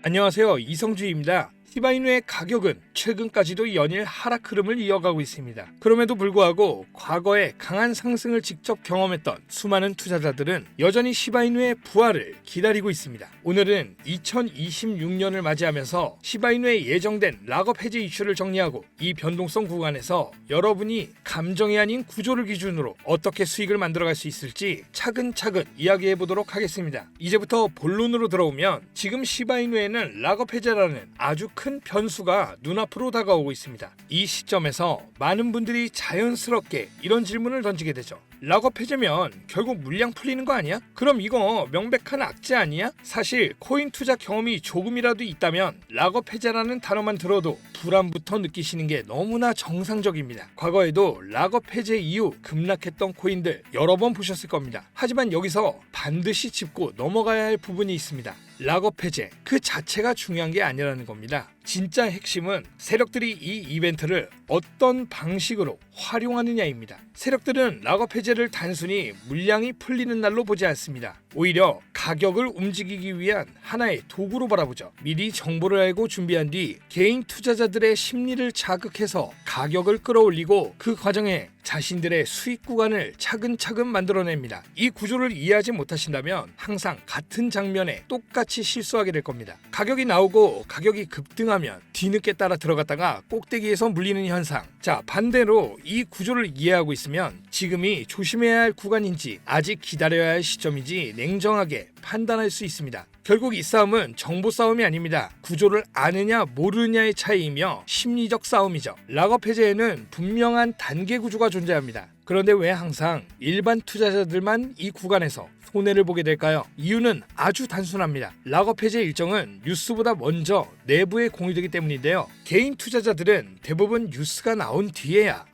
안녕하세요. 이성주입니다. 시바이누의 가격은 최근까지도 연일 하락 흐름을 이어가고 있습니다. 그럼에도 불구하고 과거에 강한 상승을 직접 경험했던 수많은 투자자들은 여전히 시바이누의 부활을 기다리고 있습니다. 오늘은 2026년을 맞이하면서 시바이누의 예정된 락업 해제 이슈를 정리하고 이 변동성 구간에서 여러분이 감정이 아닌 구조를 기준으로 어떻게 수익을 만들어갈 수 있을지 차근차근 이야기해 보도록 하겠습니다. 이제부터 본론으로 들어오면 지금 시바이누에는 락업 해제라는 아주 큰 변수가 눈앞으로 다가오고 있습니다. 이 시점에서 많은 분들이 자연스럽게 이런 질문을 던지게 되죠. 락업 해제면 결국 물량 풀리는 거 아니야? 그럼 이거 명백한 악재 아니야? 사실 코인 투자 경험이 조금이라도 있다면 락업 해제라는 단어만 들어도 불안부터 느끼시는 게 너무나 정상적입니다. 과거에도 락업 해제 이후 급락했던 코인들 여러 번 보셨을 겁니다. 하지만 여기서 반드시 짚고 넘어가야 할 부분이 있습니다. 락업 해제 그 자체가 중요한 게 아니라는 겁니다. 진짜 핵심은 세력들이 이 이벤트를 어떤 방식으로 활용하느냐입니다. 세력들은 락업 해제를 단순히 물량이 풀리는 날로 보지 않습니다. 오히려 가격을 움직이기 위한 하나의 도구로 바라보죠. 미리 정보를 알고 준비한 뒤 개인 투자자들의 심리를 자극해서 가격을 끌어올리고 그 과정에 자신들의 수익 구간을 차근차근 만들어냅니다. 이 구조를 이해하지 못하신다면 항상 같은 장면에 똑같이 실수하게 될 겁니다. 가격이 나오고 가격이 급등하면 뒤늦게 따라 들어갔다가 꼭대기에서 물리는 현상. 자, 반대로 이 구조를 이해하고 있으면 지금이 조심해야 할 구간인지 아직 기다려야 할 시점인지 냉정하게 판단할 수 있습니다. 결국 이 싸움은 정보 싸움이 아닙니다. 구조를 아느냐 모르느냐의 차이이며 심리적 싸움이죠. 락업 해제에는 분명한 단계 구조가 존재합니다. 그런데 왜 항상 일반 투자자들만 이 구간에서 손해를 보게 될까요? 이유는 아주 단순합니다. 락업 해제 일정은 뉴스보다 먼저 내부에 공유되기 때문인데요. 개인 투자자들은 대부분 뉴스가 나온 뒤에야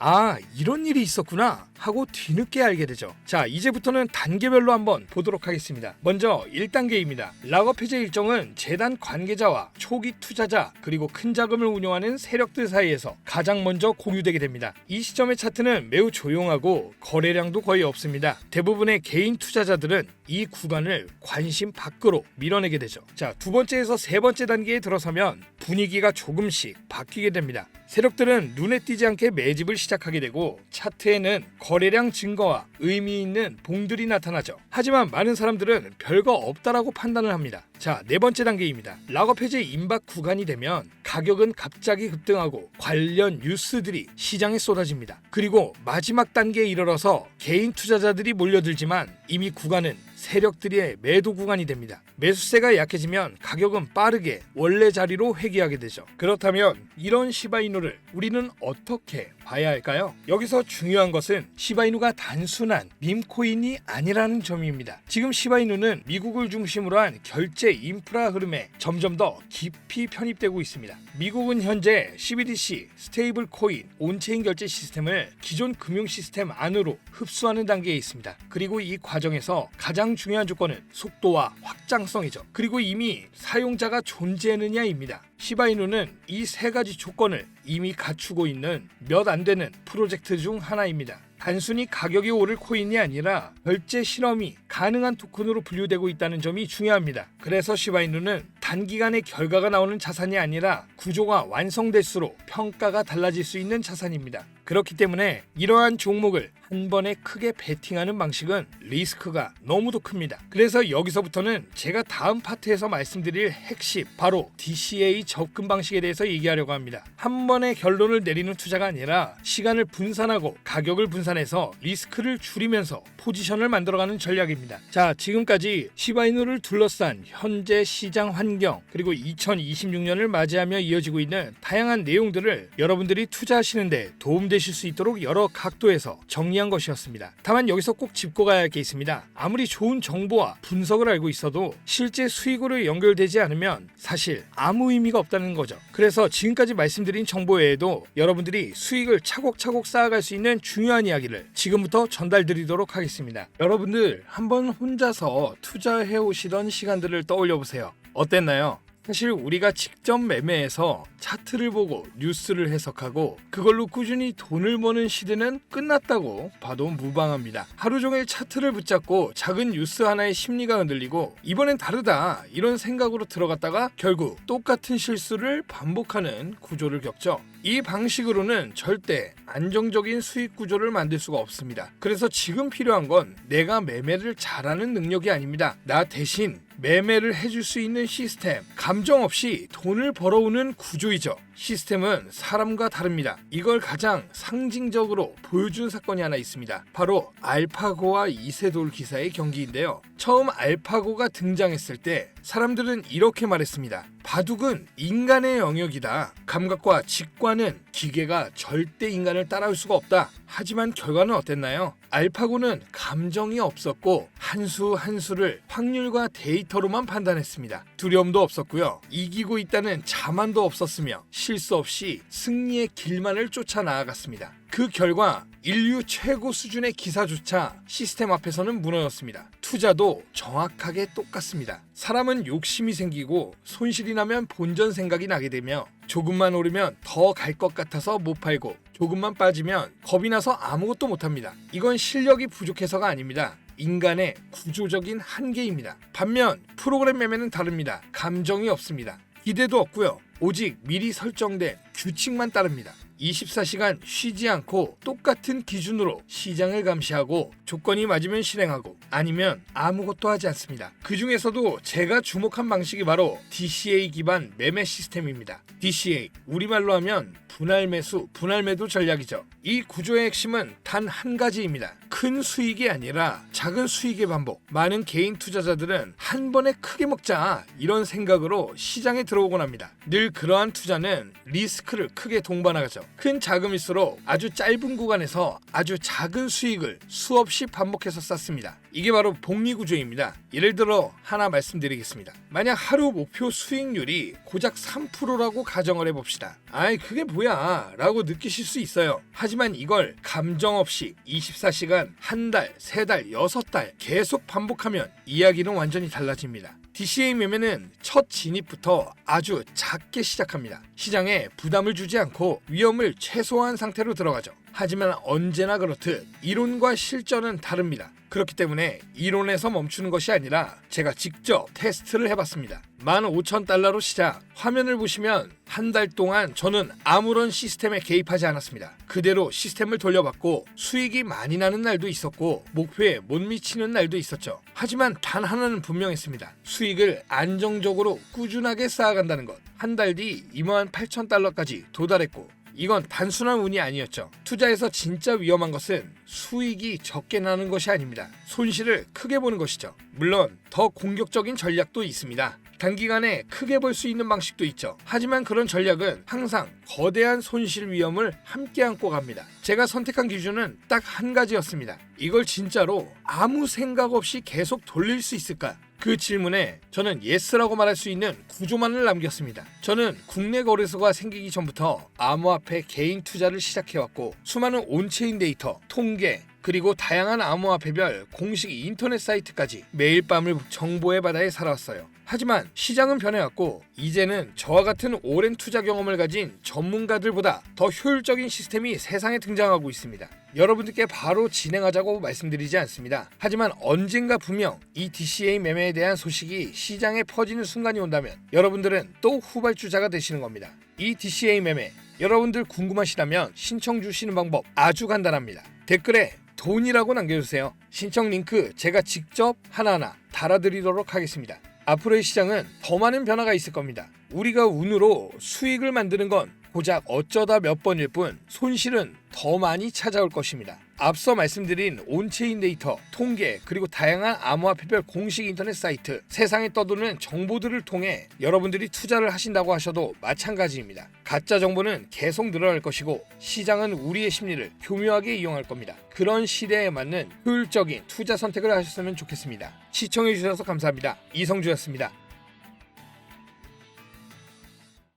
이런 일이 있었구나 하고 뒤늦게 알게 되죠. 자, 이제부터는 단계별로 한번 보도록 하겠습니다. 먼저 1단계입니다. 락업 해제 일정은 재단 관계자와 초기 투자자 그리고 큰 자금을 운용하는 세력들 사이에서 가장 먼저 공유되게 됩니다. 이 시점의 차트는 매우 조용하고 거래량도 거의 없습니다. 대부분의 개인 투자자들은 이 구간을 관심 밖으로 밀어내게 되죠. 자, 두 번째에서 세 번째 단계에 들어서면 분위기가 조금씩 바뀌게 됩니다. 세력들은 눈에 띄지 않게 매집을 시작하게 되고 차트에는 거래량 증가와 의미 있는 봉들이 나타나죠. 하지만 많은 사람들은 별거 없다라고 판단을 합니다. 자, 네 번째 단계입니다. 락업 해제 임박 구간이 되면 가격은 갑자기 급등하고 관련 뉴스들이 시장에 쏟아집니다. 그리고 마지막 단계에 이르러서 개인 투자자들이 몰려들지만 이미 구간은 세력들의 매도 구간이 됩니다. 매수세가 약해지면 가격은 빠르게 원래 자리로 회귀하게 되죠. 그렇다면 이런 시바이누를 우리는 어떻게 봐야 할까요? 여기서 중요한 것은 시바이누가 단순한 밈코인이 아니라는 점입니다. 지금 시바이누는 미국을 중심으로 한 결제 인프라 흐름에 점점 더 깊이 편입되고 있습니다. 미국은 현재 CBDC, 스테이블 코인, 온체인 결제 시스템을 기존 금융 시스템 안으로 흡수하는 단계에 있습니다. 그리고 이 과정에서 가장 중요한 조건은 속도와 확장성이죠. 그리고 이미 사용자가 존재하느냐입니다. 시바이누는 이 세 가지 조건을 이미 갖추고 있는 몇 안 되는 프로젝트 중 하나입니다. 단순히 가격이 오를 코인이 아니라 결제 실험이 가능한 토큰으로 분류되고 있다는 점이 중요합니다. 그래서 시바이누는 단기간에 결과가 나오는 자산이 아니라 구조가 완성될수록 평가가 달라질 수 있는 자산입니다. 그렇기 때문에 이러한 종목을 한 번에 크게 베팅하는 방식은 리스크가 너무도 큽니다. 그래서 여기서부터는 제가 다음 파트에서 말씀드릴 핵심, 바로 DCA 접근 방식에 대해서 얘기하려고 합니다. 한 번에 결론을 내리는 투자가 아니라 시간을 분산하고 가격을 분산해서 리스크를 줄이면서 포지션을 만들어가는 전략입니다. 자, 지금까지 시바이누를 둘러싼 현재 시장 환경 그리고 2026년을 맞이하며 이어지고 있는 다양한 내용들을 여러분들이 투자하시는데 도움되실 수 있도록 여러 각도에서 정리한 것이었습니다. 다만 여기서 꼭 짚고 가야 할 게 있습니다. 아무리 좋은 정보와 분석을 알고 있어도 실제 수익으로 연결되지 않으면 사실 아무 의미가 없다는 거죠. 그래서 지금까지 말씀드린 정보 외에도 여러분들이 수익을 차곡차곡 쌓아갈 수 있는 중요한 이야기를 지금부터 전달드리도록 하겠습니다. 여러분들 한번 혼자서 투자해 오시던 시간들을 떠올려 보세요. 어땠나요? 사실 우리가 직접 매매해서 차트를 보고 뉴스를 해석하고 그걸로 꾸준히 돈을 버는 시대는 끝났다고 봐도 무방합니다. 하루 종일 차트를 붙잡고 작은 뉴스 하나에 심리가 흔들리고 이번엔 다르다 이런 생각으로 들어갔다가 결국 똑같은 실수를 반복하는 구조를 겪죠. 이 방식으로는 절대 안정적인 수익 구조를 만들 수가 없습니다. 그래서 지금 필요한 건 내가 매매를 잘하는 능력이 아닙니다. 나 대신 매매를 해줄 수 있는 시스템, 감정 없이 돈을 벌어오는 구조이죠. 시스템은 사람과 다릅니다. 이걸 가장 상징적으로 보여준 사건이 하나 있습니다. 바로 알파고와 이세돌 기사의 경기인데요. 처음 알파고가 등장했을 때 사람들은 이렇게 말했습니다. 바둑은 인간의 영역이다. 감각과 직관은 기계가 절대 인간을 따라올 수가 없다. 하지만 결과는 어땠나요? 알파고는 감정이 없었고 한 수 한 수를 확률과 데이터로만 판단했습니다. 두려움도 없었고요. 이기고 있다는 자만도 없었으며 실수 없이 승리의 길만을 쫓아 나아갔습니다. 그 결과 인류 최고 수준의 기사조차 시스템 앞에서는 무너졌습니다. 투자도 정확하게 똑같습니다. 사람은 욕심이 생기고 손실이 나면 본전 생각이 나게 되며 조금만 오르면 더 갈 것 같아서 못 팔고 조금만 빠지면 겁이 나서 아무것도 못합니다. 이건 실력이 부족해서가 아닙니다. 인간의 구조적인 한계입니다. 반면 프로그램 매매는 다릅니다. 감정이 없습니다. 기대도 없고요. 오직 미리 설정된 규칙만 따릅니다. 24시간 쉬지 않고 똑같은 기준으로 시장을 감시하고 조건이 맞으면 실행하고 아니면 아무것도 하지 않습니다. 그 중에서도 제가 주목한 방식이 바로 DCA 기반 매매 시스템입니다. DCA, 우리말로 하면 분할 매수, 분할 매도 전략이죠. 이 구조의 핵심은 단 한 가지입니다. 큰 수익이 아니라 작은 수익의 반복. 많은 개인 투자자들은 한 번에 크게 먹자 이런 생각으로 시장에 들어오곤 합니다. 늘 그러한 투자는 리스크를 크게 동반하죠. 큰 자금일수록 아주 짧은 구간에서 아주 작은 수익을 수없이 반복해서 쌓습니다. 이게 바로 복리구조입니다. 예를 들어 하나 말씀드리겠습니다. 만약 하루 목표 수익률이 고작 3%라고 가정을 해봅시다. 아이 그게 뭐야 라고 느끼실 수 있어요. 하지만 이걸 감정 없이 24시간, 한 달, 세 달, 6달 계속 반복하면 이야기는 완전히 달라집니다. DCA 매매는 첫 진입부터 아주 작게 시작합니다. 시장에 부담을 주지 않고 위험을 최소화한 상태로 들어가죠. 하지만 언제나 그렇듯 이론과 실전은 다릅니다. 그렇기 때문에 이론에서 멈추는 것이 아니라 제가 직접 테스트를 해봤습니다. 15,000달러로 시작. 화면을 보시면 한 달 동안 저는 아무런 시스템에 개입하지 않았습니다. 그대로 시스템을 돌려봤고 수익이 많이 나는 날도 있었고 목표에 못 미치는 날도 있었죠. 하지만 단 하나는 분명했습니다. 수익을 안정적으로 꾸준하게 쌓아간다는 것. 한 달 뒤 28,000달러까지 도달했고 이건 단순한 운이 아니었죠. 투자에서 진짜 위험한 것은 수익이 적게 나는 것이 아닙니다. 손실을 크게 보는 것이죠. 물론 더 공격적인 전략도 있습니다. 단기간에 크게 벌 수 있는 방식도 있죠. 하지만 그런 전략은 항상 거대한 손실 위험을 함께 안고 갑니다. 제가 선택한 기준은 딱 한 가지였습니다. 이걸 진짜로 아무 생각 없이 계속 돌릴 수 있을까? 그 질문에 저는 예스라고 말할 수 있는 구조만을 남겼습니다. 저는 국내 거래소가 생기기 전부터 암호화폐 개인 투자를 시작해왔고 수많은 온체인 데이터, 통계, 그리고 다양한 암호화폐별 공식 인터넷 사이트까지 매일 밤을 정보의 바다에 살아왔어요. 하지만 시장은 변해왔고 이제는 저와 같은 오랜 투자 경험을 가진 전문가들보다 더 효율적인 시스템이 세상에 등장하고 있습니다. 여러분들께 바로 진행하자고 말씀드리지 않습니다. 하지만 언젠가 분명 이 DCA 매매에 대한 소식이 시장에 퍼지는 순간이 온다면 여러분들은 또 후발주자가 되시는 겁니다. 이 DCA 매매 여러분들 궁금하시다면 신청 주시는 방법 아주 간단합니다. 댓글에 돈이라고 남겨주세요. 신청 링크 제가 직접 하나하나 달아드리도록 하겠습니다. 앞으로의 시장은 더 많은 변화가 있을 겁니다. 우리가 운으로 수익을 만드는 건 고작 어쩌다 몇 번일 뿐 손실은 더 많이 찾아올 것입니다. 앞서 말씀드린 온체인 데이터, 통계, 그리고 다양한 암호화폐별 공식 인터넷 사이트, 세상에 떠도는 정보들을 통해 여러분들이 투자를 하신다고 하셔도 마찬가지입니다. 가짜 정보는 계속 늘어날 것이고 시장은 우리의 심리를 교묘하게 이용할 겁니다. 그런 시대에 맞는 효율적인 투자 선택을 하셨으면 좋겠습니다. 시청해주셔서 감사합니다. 이성주였습니다.